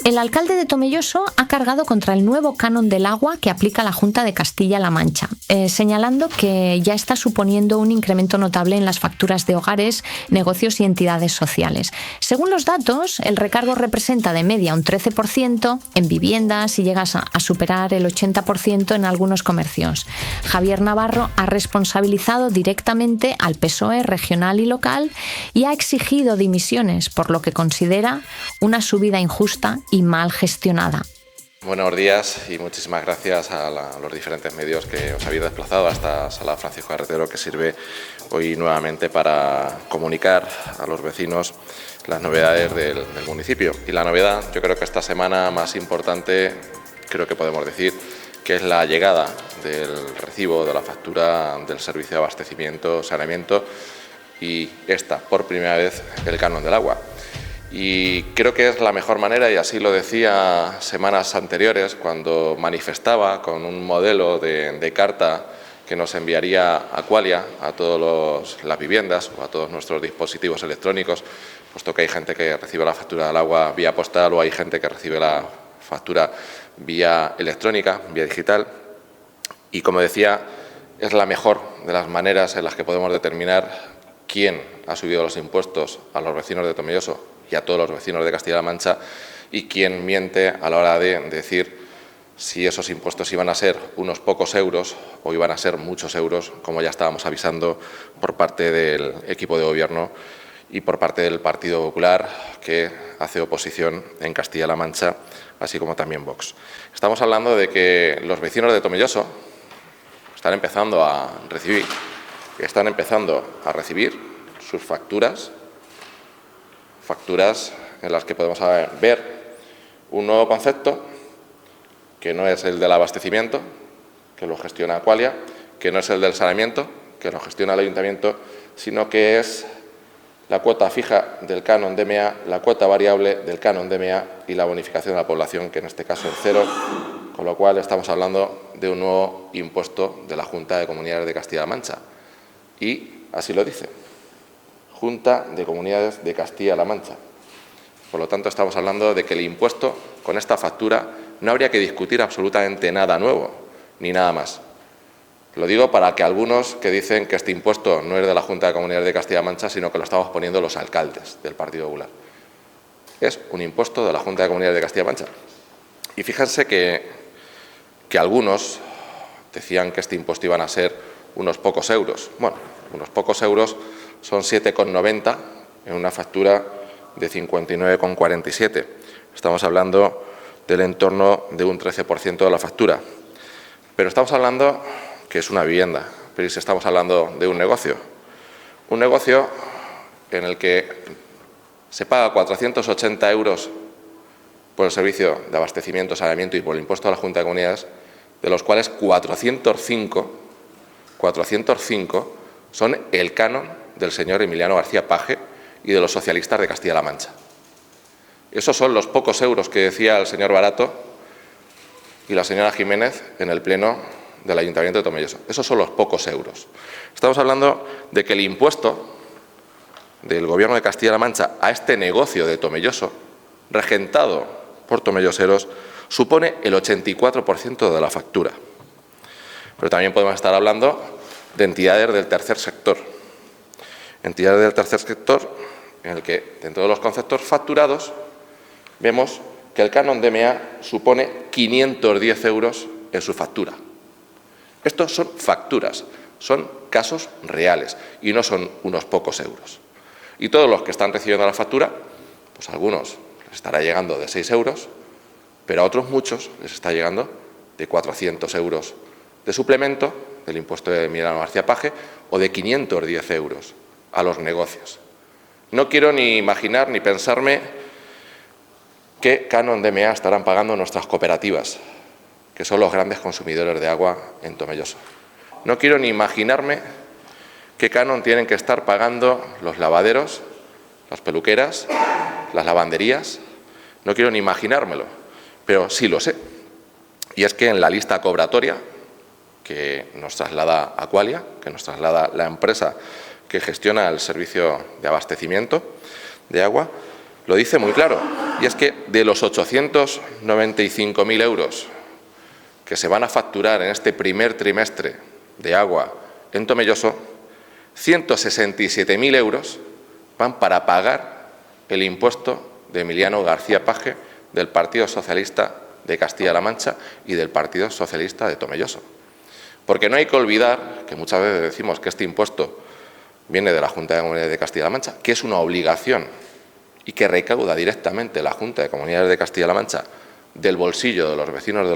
El alcalde de Tomelloso ha cargado contra el nuevo canon del agua que aplica la Junta de Castilla-La Mancha, señalando que ya está suponiendo un incremento notable en las facturas de hogares, negocios y entidades sociales. Según los datos, el recargo representa de media un 13% en viviendas y llega a superar el 80% en algunos comercios. Javier Navarro ha responsabilizado directamente al PSOE regional y local y ha exigido dimisiones, por lo que considera una subida injusta y mal gestionada. Buenos días y muchísimas gracias a los diferentes medios que os habéis desplazado a esta sala Francisco Carretero, que sirve hoy nuevamente para comunicar a los vecinos las novedades del municipio. Y la novedad, yo creo que esta semana más importante, creo que podemos decir, que es la llegada del recibo de la factura del servicio de abastecimiento, saneamiento y por primera vez, el canon del agua. Y creo que es la mejor manera, y así lo decía semanas anteriores, cuando manifestaba con un modelo de carta que nos enviaría Aqualia a todas las viviendas o a todos nuestros dispositivos electrónicos, puesto que hay gente que recibe la factura del agua vía postal o hay gente que recibe la factura vía electrónica, vía digital. Y como decía, es la mejor de las maneras en las que podemos determinar quién ha subido los impuestos a los vecinos de Tomelloso y a todos los vecinos de Castilla-La Mancha y quién miente a la hora de decir si esos impuestos iban a ser unos pocos euros o iban a ser muchos euros, como ya estábamos avisando por parte del equipo de gobierno y por parte del Partido Popular, que hace oposición en Castilla-La Mancha, así como también Vox. Estamos hablando de que los vecinos de Tomelloso están empezando a recibir sus facturas en las que podemos ver un nuevo concepto, que no es el del abastecimiento, que lo gestiona Aqualia, que no es el del saneamiento, que lo gestiona el ayuntamiento, sino que es la cuota fija del canon DMA, la cuota variable del canon DMA y la bonificación de la población, que en este caso es cero, con lo cual estamos hablando de un nuevo impuesto de la Junta de Comunidades de Castilla-La Mancha. Y así lo dice, Junta de Comunidades de Castilla-La Mancha. Por lo tanto, estamos hablando de que el impuesto, con esta factura, no habría que discutir absolutamente nada nuevo, ni nada más. Lo digo para que algunos que dicen que este impuesto no es de la Junta de Comunidades de Castilla-La Mancha, sino que lo estamos poniendo los alcaldes del Partido Popular. Es un impuesto de la Junta de Comunidades de Castilla-La Mancha. Y fíjense que algunos decían que este impuesto iban a ser unos pocos euros. Bueno, unos pocos euros son 7,90 en una factura de 59,47. Estamos hablando del entorno de un 13% de la factura. Pero estamos hablando que es una vivienda, pero si estamos hablando de un negocio en el que se paga 480 euros por el servicio de abastecimiento, saneamiento y por el impuesto a la Junta de Comunidades, de los cuales 405 son el canon del señor Emiliano García Paje y de los socialistas de Castilla-La Mancha. Esos son los pocos euros que decía el señor Barato y la señora Jiménez en el pleno del Ayuntamiento de Tomelloso. Esos son los pocos euros. Estamos hablando de que el impuesto del Gobierno de Castilla-La Mancha a este negocio de Tomelloso, regentado por tomelloseros, supone el 84% de la factura. Pero también podemos estar hablando de entidades del tercer sector. Entidades del tercer sector en el que, dentro de los conceptos facturados, vemos que el canon DMA supone 510 euros en su factura. Estos son facturas, son casos reales y no son unos pocos euros. Y todos los que están recibiendo la factura, pues a algunos les estará llegando de 6 euros, pero a otros muchos les está llegando de 400 euros de suplemento del impuesto de Emiliano García Paje o de 510 euros a los negocios. No quiero ni imaginar ni pensarme qué canon DMA estarán pagando nuestras cooperativas, que son los grandes consumidores de agua en Tomelloso. No quiero ni imaginarme qué canon tienen que estar pagando los lavaderos, las peluqueras, las lavanderías. No quiero ni imaginármelo, pero sí lo sé. Y es que en la lista cobratoria que nos traslada Aqualia, que nos traslada la empresa que gestiona el servicio de abastecimiento de agua, lo dice muy claro, y es que de los 895.000 euros que se van a facturar en este primer trimestre de agua en Tomelloso, 167.000 euros van para pagar el impuesto de Emiliano García Paje del Partido Socialista de Castilla-La Mancha y del Partido Socialista de Tomelloso. Porque no hay que olvidar que muchas veces decimos que este impuesto viene de la Junta de Comunidades de Castilla-La Mancha, que es una obligación y que recauda directamente la Junta de Comunidades de Castilla-La Mancha del bolsillo de los vecinos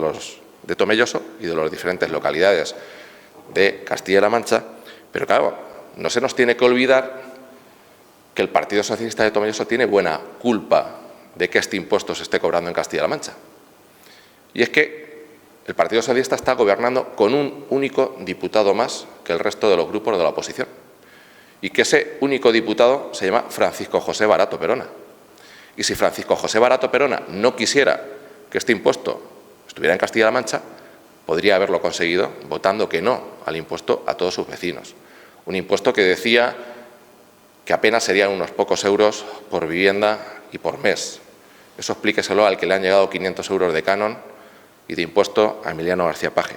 de Tomelloso y de las diferentes localidades de Castilla-La Mancha, pero claro, no se nos tiene que olvidar que el Partido Socialista de Tomelloso tiene buena culpa de que este impuesto se esté cobrando en Castilla-La Mancha. Y es que el Partido Socialista está gobernando con un único diputado más que el resto de los grupos de la oposición. Y que ese único diputado se llama Francisco José Barato Perona. Y si Francisco José Barato Perona no quisiera que este impuesto estuviera en Castilla-La Mancha, podría haberlo conseguido votando que no al impuesto a todos sus vecinos. Un impuesto que decía que apenas serían unos pocos euros por vivienda y por mes. Eso explíqueselo al que le han llegado 500 euros de canon y de impuesto a Emiliano García Paje.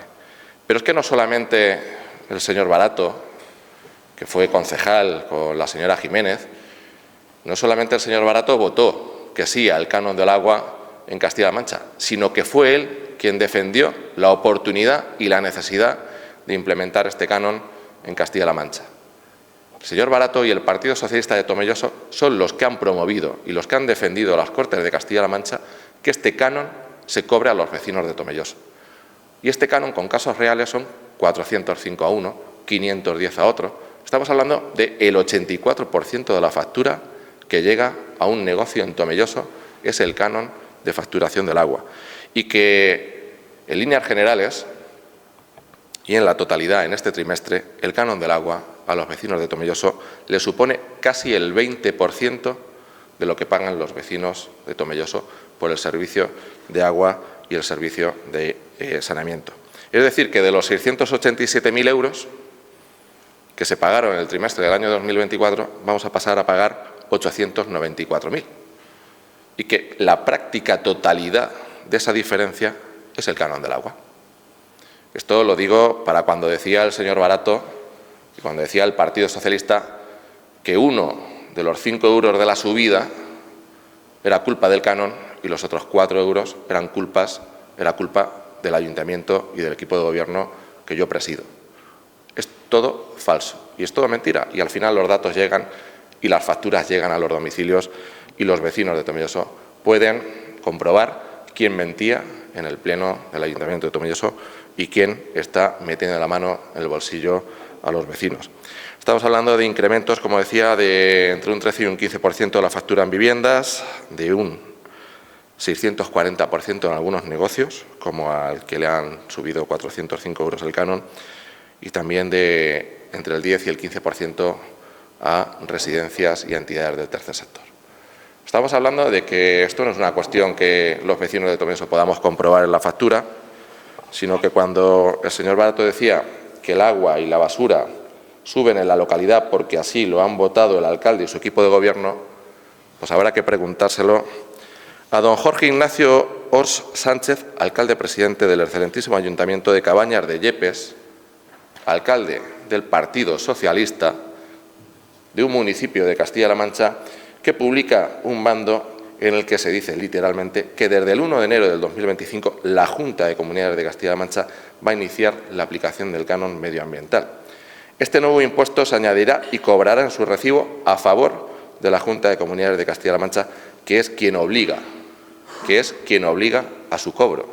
Pero es que no solamente el señor Barato, que fue concejal con la señora Jiménez, no solamente el señor Barato votó que sí al canon del agua en Castilla-La Mancha, sino que fue él quien defendió la oportunidad y la necesidad de implementar este canon en Castilla-La Mancha. El señor Barato y el Partido Socialista de Tomelloso son los que han promovido y los que han defendido a las Cortes de Castilla-La Mancha que este canon se cobre a los vecinos de Tomelloso. Y este canon, con casos reales, son 405 a uno, 510 a otro. Estamos hablando del 84% de la factura que llega a un negocio en Tomelloso, es el canon de facturación del agua. Y que, en líneas generales y en la totalidad en este trimestre, el canon del agua a los vecinos de Tomelloso le supone casi el 20% de lo que pagan los vecinos de Tomelloso por el servicio de agua y el servicio de saneamiento. Es decir, que de los 687.000 euros que se pagaron en el trimestre del año 2024, vamos a pasar a pagar 894.000. Y que la práctica totalidad de esa diferencia es el canon del agua. Esto lo digo para cuando decía el señor Barato y cuando decía el Partido Socialista que uno de los 5 euros de la subida era culpa del canon y los otros 4 euros era culpa del Ayuntamiento y del equipo de gobierno que yo presido. Es todo falso y es todo mentira. Y al final los datos llegan y las facturas llegan a los domicilios y los vecinos de Tomelloso pueden comprobar quién mentía en el pleno del Ayuntamiento de Tomelloso y quién está metiendo la mano en el bolsillo a los vecinos. Estamos hablando de incrementos, como decía, de entre un 13 y un 15% de la factura en viviendas, de un 640% en algunos negocios, como al que le han subido 405 euros el canon, y también de entre el 10 y el 15% a residencias y entidades del tercer sector. Estamos hablando de que esto no es una cuestión que los vecinos de Tomelloso podamos comprobar en la factura, sino que cuando el señor Barato decía que el agua y la basura suben en la localidad porque así lo han votado el alcalde y su equipo de gobierno, pues habrá que preguntárselo a don Jorge Ignacio Ors Sánchez, alcalde presidente del excelentísimo Ayuntamiento de Cabañas de Yepes, alcalde del Partido Socialista de un municipio de Castilla-La Mancha, que publica un bando en el que se dice literalmente que desde el 1 de enero del 2025 la Junta de Comunidades de Castilla-La Mancha va a iniciar la aplicación del canon medioambiental. Este nuevo impuesto se añadirá y cobrará en su recibo a favor de la Junta de Comunidades de Castilla-La Mancha, que es quien obliga a su cobro.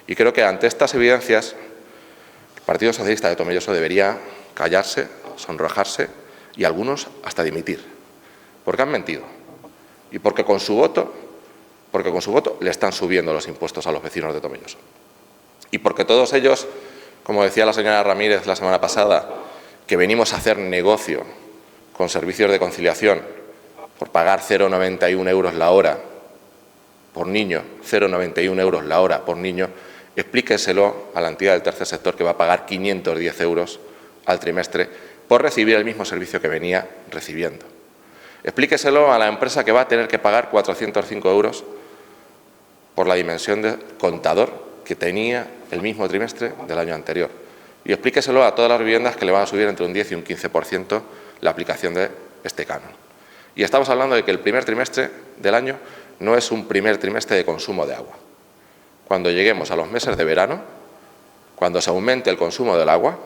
Y creo que ante estas evidencias el Partido Socialista de Tomelloso debería callarse, sonrojarse y algunos hasta dimitir, porque han mentido y porque con su voto le están subiendo los impuestos a los vecinos de Tomelloso. Y porque todos ellos, como decía la señora Ramírez la semana pasada, que venimos a hacer negocio con servicios de conciliación por pagar 0,91 euros la hora por niño, 0,91 euros la hora por niño, explíquenselo a la entidad del tercer sector que va a pagar 510 euros al trimestre por recibir el mismo servicio que venía recibiendo. Explíqueselo a la empresa que va a tener que pagar 405 euros por la dimensión de contador que tenía el mismo trimestre del año anterior. Y explíqueselo a todas las viviendas que le van a subir entre un 10 y un 15% la aplicación de este canon. Y estamos hablando de que el primer trimestre del año no es un primer trimestre de consumo de agua. Cuando lleguemos a los meses de verano, cuando se aumente el consumo del agua,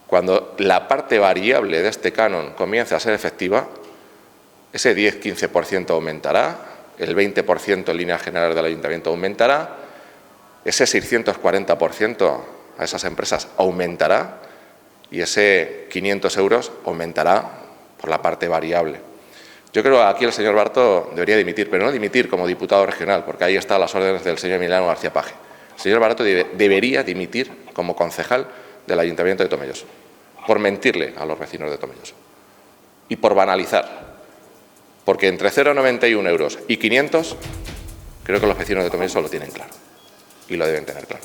cuando la parte variable de este canon comience a ser efectiva, ese 10-15% aumentará, el 20% en líneas generales del ayuntamiento aumentará, ese 640% a esas empresas aumentará y ese 500 euros aumentará por la parte variable. Yo creo que aquí el señor Barto debería dimitir, pero no dimitir como diputado regional, porque ahí están las órdenes del señor Emiliano García Paje. El señor Barto debería dimitir como concejal del Ayuntamiento de Tomelloso, por mentirle a los vecinos de Tomelloso y por banalizar. Porque entre 0,91 euros y 500, creo que los vecinos de Tomelloso lo tienen claro y lo deben tener claro.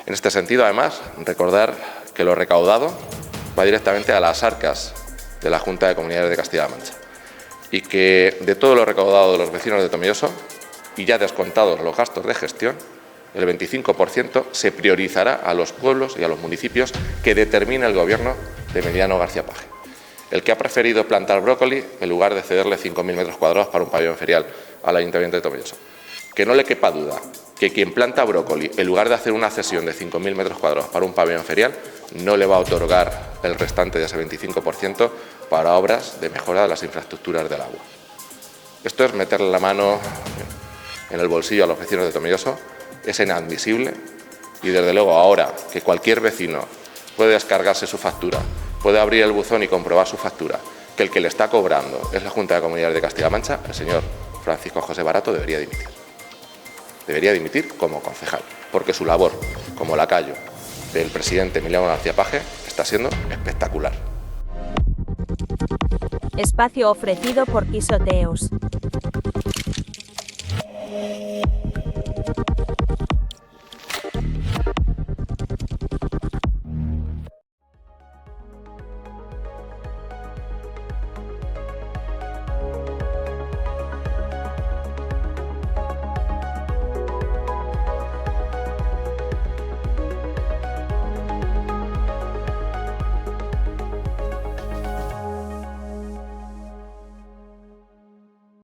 En este sentido, además, recordar que lo recaudado va directamente a las arcas de la Junta de Comunidades de Castilla-La Mancha y que de todo lo recaudado de los vecinos de Tomelloso, y ya descontados los gastos de gestión, el 25% se priorizará a los pueblos y a los municipios que determine el Gobierno de Emiliano García Paje. El que ha preferido plantar brócoli en lugar de cederle 5.000 metros cuadrados para un pabellón ferial al Ayuntamiento de Tomelloso. Que no le quepa duda que quien planta brócoli, en lugar de hacer una cesión de 5.000 metros cuadrados para un pabellón ferial, no le va a otorgar el restante de ese 25% para obras de mejora de las infraestructuras del agua. Esto es meterle la mano en el bolsillo a los vecinos de Tomelloso, es inadmisible y, desde luego, ahora que cualquier vecino puede descargarse su factura, puede abrir el buzón y comprobar su factura, que el que le está cobrando es la Junta de Comunidades de Castilla-La Mancha, el señor Francisco José Barato debería dimitir. Debería dimitir como concejal, porque su labor como lacayo del presidente Emiliano García Paje está siendo espectacular. Espacio ofrecido por Quisoteos.